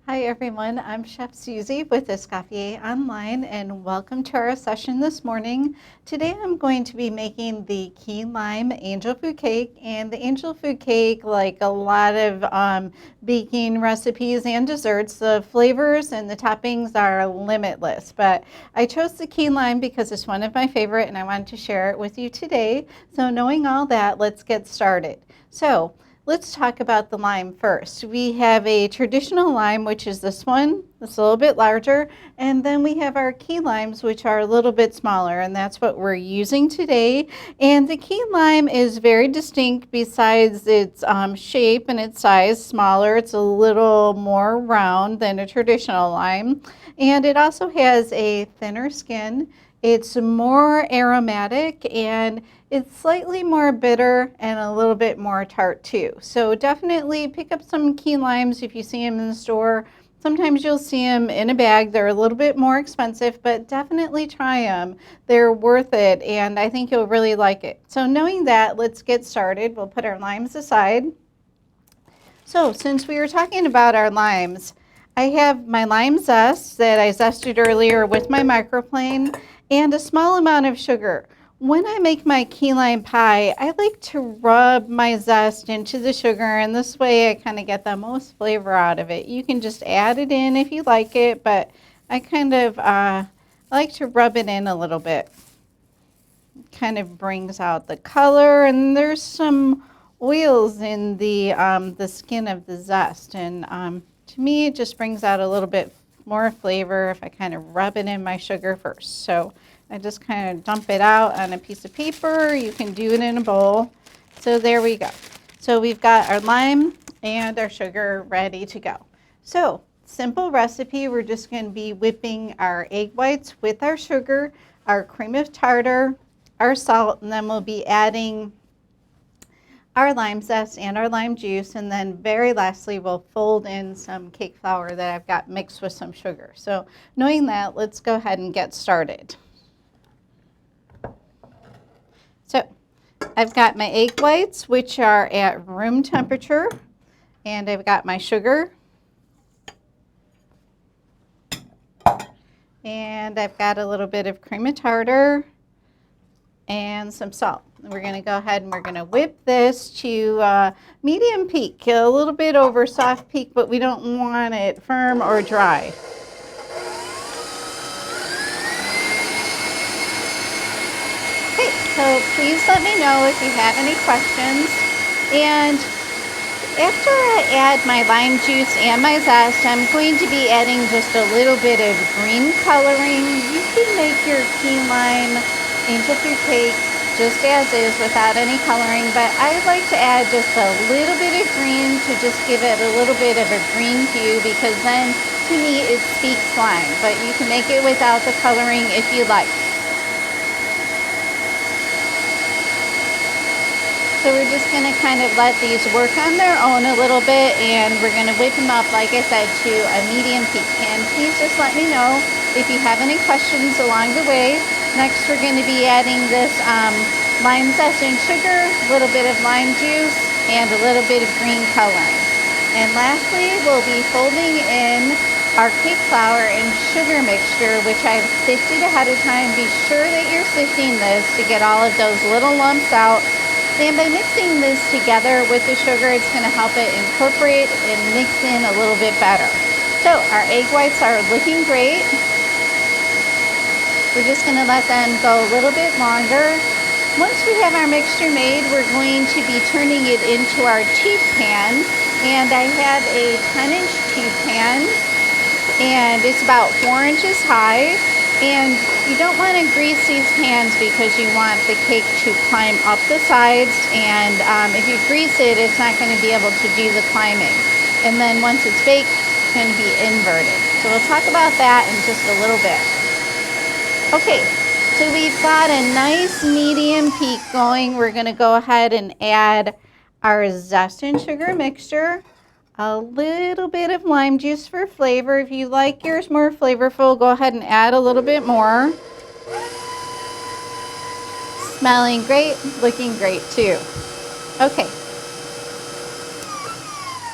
Hi everyone, I'm Chef Susie with Escoffier Online and welcome to our session this morning. Today I'm going to be making the key lime angel food cake, and the angel food cake, like a lot of baking recipes and desserts, the flavors and the toppings are limitless, but I chose the key lime because it's one of my favorite and I wanted to share it with you today. So knowing all that, let's get started. Let's talk about the lime first. We have a traditional lime, which is this one. It's a little bit larger. And then we have our key limes, which are a little bit smaller, and that's what we're using today. And the key lime is very distinct besides its shape and its size, smaller. It's a little more round than a traditional lime. And it also has a thinner skin. It's more aromatic and it's slightly more bitter and a little bit more tart too. So definitely pick up some key limes if you see them in the store. Sometimes you'll see them in a bag. They're a little bit more expensive, but definitely try them. They're worth it and I think you'll really like it. So knowing that, let's get started. We'll put our limes aside. So since we were talking about our limes, I have my lime zest that I zested earlier with my microplane and a small amount of sugar. When I make my key lime pie, I like to rub my zest into the sugar, and this way I kind of get the most flavor out of it. You can just add it in if you like it, but I kind of like to rub it in a little bit. It kind of brings out the color, and there's some oils in the skin of the zest, and to me it just brings out a little bit more flavor if I kind of rub it in my sugar first. So I just kind of dump it out on a piece of paper. You can do it in a bowl. So there we go. So we've got our lime and our sugar ready to go. So simple recipe, we're just going to be whipping our egg whites with our sugar, our cream of tartar, our salt, and then we'll be adding our lime zest and our lime juice, and then very lastly we'll fold in some cake flour that I've got mixed with some sugar. So knowing that, let's go ahead and get started. So I've got my egg whites, which are at room temperature, and I've got my sugar, and I've got a little bit of cream of tartar and some salt. We're going to go ahead and we're going to whip this to medium peak, a little bit over soft peak, but we don't want it firm or dry. Okay, so please let me know if you have any questions. And after I add my lime juice and my zest, I'm going to be adding just a little bit of green coloring. You can make your key lime angel food cake just as is without any coloring, but I like to add just a little bit of green to just give it a little bit of a green hue, because then to me it speaks lime, but you can make it without the coloring if you like. So we're just going to kind of let these work on their own a little bit, and we're going to whip them up, like I said, to a medium peak. And please just let me know if you have any questions along the way. Next, we're going to be adding this lime zest and sugar, a little bit of lime juice, and a little bit of green coloring. And lastly, we'll be folding in our cake flour and sugar mixture, which I've sifted ahead of time. Be sure that you're sifting this to get all of those little lumps out. And by mixing this together with the sugar, it's going to help it incorporate and mix in a little bit better. So our egg whites are looking great. We're just going to let them go a little bit longer. Once we have our mixture made, we're going to be turning it into our teep pan. And I have a 10-inch teep pan, and it's about 4 inches high. And you don't want to grease these pans because you want the cake to climb up the sides, and if you grease it, it's not going to be able to do the climbing. And then once it's baked, it's going to be inverted. So we'll talk about that in just a little bit. Okay, so we've got a nice medium peak going. We're going to go ahead and add our zest and sugar mixture. A little bit of lime juice for flavor. If you like yours more flavorful, go ahead and add a little bit more. Smelling great, looking great too. Okay.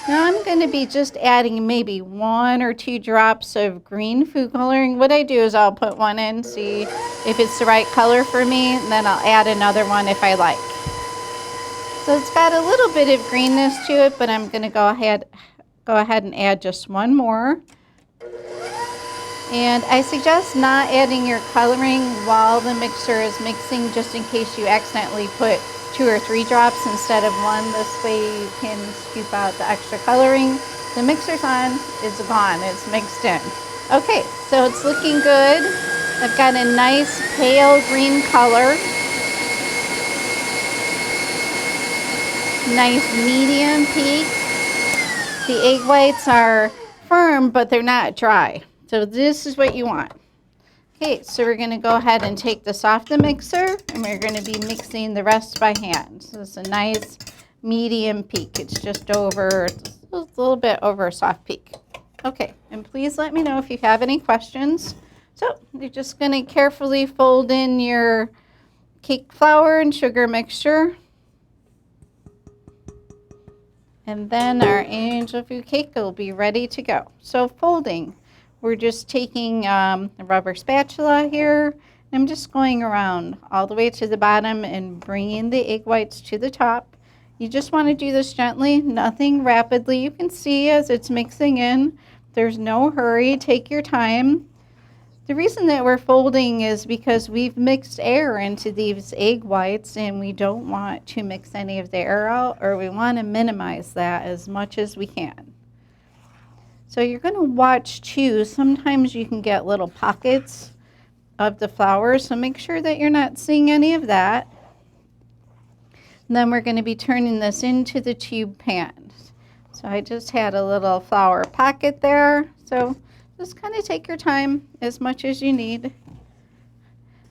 Now I'm going to be just adding maybe 1 or 2 drops of green food coloring. What I do is I'll put one in, see if it's the right color for me, and then I'll add another one if I like. So it's got a little bit of greenness to it, but I'm going to go ahead and add just 1 more. And I suggest not adding your coloring while the mixer is mixing, just in case you accidentally put 2 or 3 drops instead of 1. This way you can scoop out the extra coloring. The mixer's on, it's gone, it's mixed in. Okay, so it's looking good. I've got a nice pale green color. Nice medium peak. The egg whites are firm, but they're not dry. So this is what you want. Okay, so we're going to go ahead and take this off the mixer, and we're going to be mixing the rest by hand. So it's a nice medium peak. It's just over, a little bit over a soft peak. Okay, and please let me know if you have any questions. So you're just going to carefully fold in your cake flour and sugar mixture. And then our angel food cake will be ready to go. So folding. We're just taking a rubber spatula here. I'm just going around all the way to the bottom and bringing the egg whites to the top. You just want to do this gently, nothing rapidly. You can see as it's mixing in. There's no hurry. Take your time. The reason that we're folding is because we've mixed air into these egg whites, and we don't want to mix any of the air out, or we want to minimize that as much as we can. So you're going to watch too. Sometimes you can get little pockets of the flour, so make sure that you're not seeing any of that. And then we're going to be turning this into the tube pan. So I just had a little flour pocket there. So just kind of take your time as much as you need.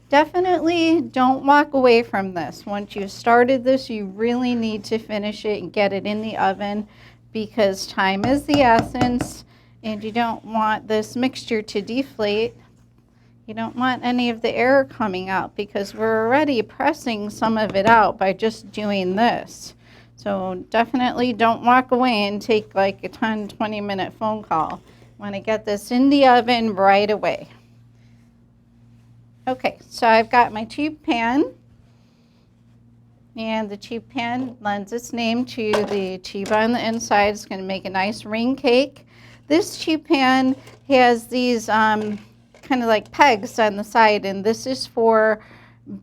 Definitely don't walk away from this. Once you've started this, you really need to finish it and get it in the oven, because time is the essence. And you don't want this mixture to deflate. You don't want any of the air coming out, because we're already pressing some of it out by just doing this. So definitely don't walk away and take like a 10-20 minute phone call. You want to get this in the oven right away. Okay, so I've got my tube pan. And the tube pan lends its name to the tube on the inside. It's going to make a nice ring cake. This tube pan has these kind of like pegs on the side, and this is for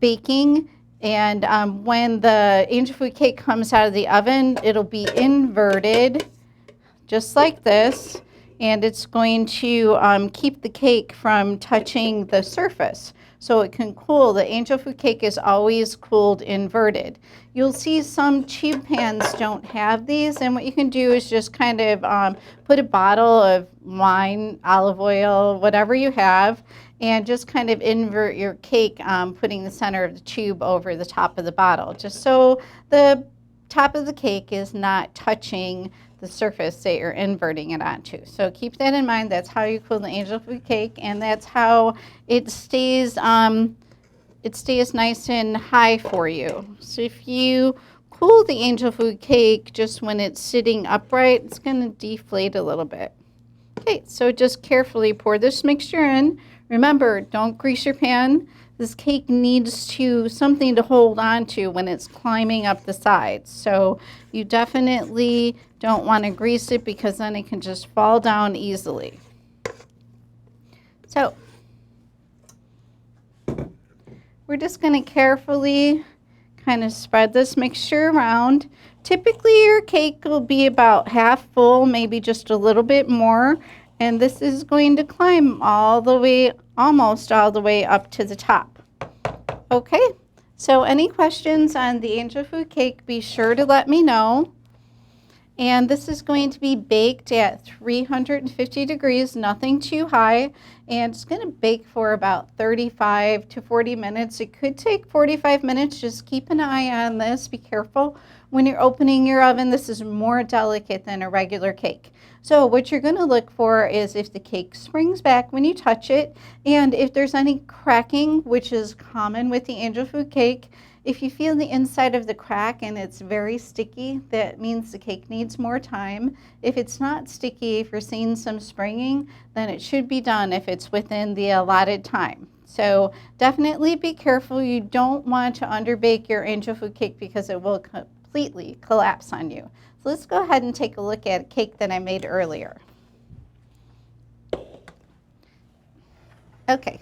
baking. And when the angel food cake comes out of the oven, it'll be inverted just like this, and it's going to keep the cake from touching the surface, so it can cool. The angel food cake is always cooled inverted. You'll see some tube pans don't have these, and what you can do is just kind of put a bottle of wine, olive oil, whatever you have, and just kind of invert your cake, putting the center of the tube over the top of the bottle, just so the top of the cake is not touching the surface that you're inverting it onto. So keep that in mind. That's how you cool the angel food cake, and that's how it stays nice and high for you. So if you cool the angel food cake just when it's sitting upright, it's going to deflate a little bit. Okay, so just carefully pour this mixture in. Remember, don't grease your pan. This cake needs something to hold on to when it's climbing up the sides. So you definitely don't want to grease it, because then it can just fall down easily. So we're just going to carefully kind of spread this mixture around. Typically your cake will be about half full, maybe just a little bit more. And this is going to climb all the way, almost all the way up to the top. Okay, so any questions on the angel food cake, be sure to let me know. And this is going to be baked at 350 degrees, nothing too high. And it's going to bake for about 35 to 40 minutes. It could take 45 minutes. Just keep an eye on this. Be careful when you're opening your oven. This is more delicate than a regular cake. So what you're going to look for is if the cake springs back when you touch it, and if there's any cracking, which is common with the angel food cake, If you feel the inside of the crack and it's very sticky, that means the cake needs more time. If it's not sticky, if you're seeing some springing, then it should be done if it's within the allotted time. So definitely be careful. You don't want to underbake your angel food cake because it will completely collapse on you. So let's go ahead and take a look at a cake that I made earlier. Okay,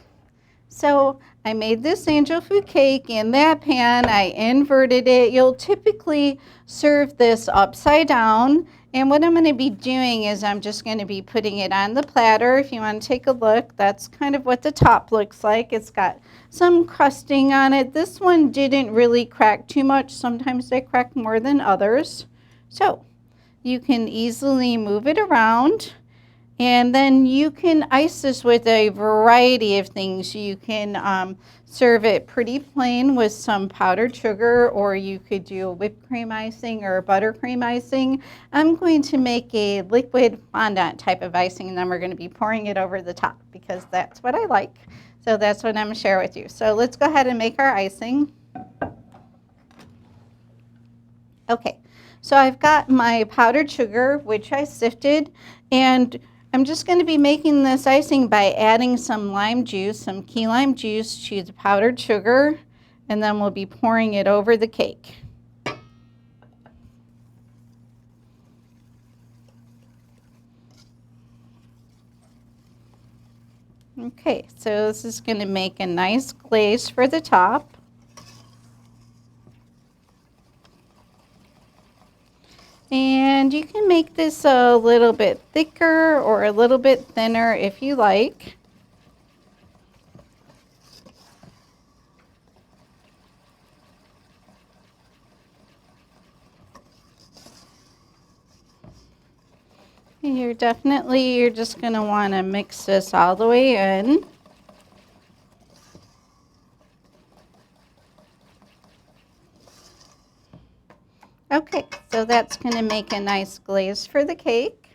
so I made this angel food cake in that pan. I inverted it. You'll typically serve this upside down. And what I'm going to be doing is I'm just going to be putting it on the platter. If you want to take a look, that's kind of what the top looks like. It's got some crusting on it. This one didn't really crack too much. Sometimes they crack more than others. So you can easily move it around. And then you can ice this with a variety of things. You can serve it pretty plain with some powdered sugar, or you could do a whipped cream icing or a buttercream icing. I'm going to make a liquid fondant type of icing, and then we're going to be pouring it over the top because that's what I like. So that's what I'm going to share with you. So let's go ahead and make our icing. Okay, so I've got my powdered sugar, which I sifted, and I'm just going to be making this icing by adding some lime juice, some key lime juice to the powdered sugar, and then we'll be pouring it over the cake. Okay, so this is going to make a nice glaze for the top. And you can make this a little bit thicker or a little bit thinner if you like. And you're just going to want to mix this all the way in. Okay, so that's going to make a nice glaze for the cake.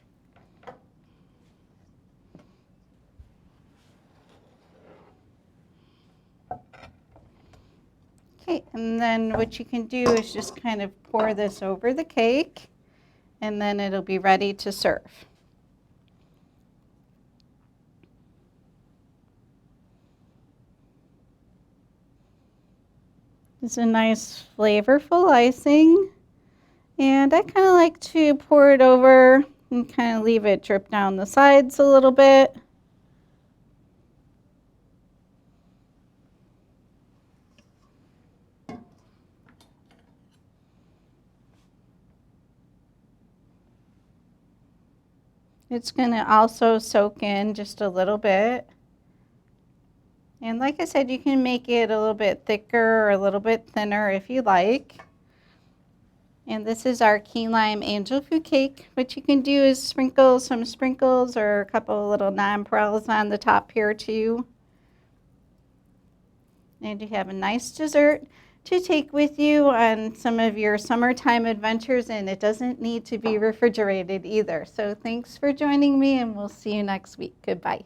Okay, and then what you can do is just kind of pour this over the cake, and then it'll be ready to serve. It's a nice flavorful icing. And I kind of like to pour it over and kind of leave it drip down the sides a little bit. It's going to also soak in just a little bit. And like I said, you can make it a little bit thicker or a little bit thinner if you like. And this is our key lime angel food cake. What you can do is sprinkle some sprinkles or a couple of little nonpareils on the top here too. And you have a nice dessert to take with you on some of your summertime adventures, and it doesn't need to be refrigerated either. So thanks for joining me, and we'll see you next week. Goodbye.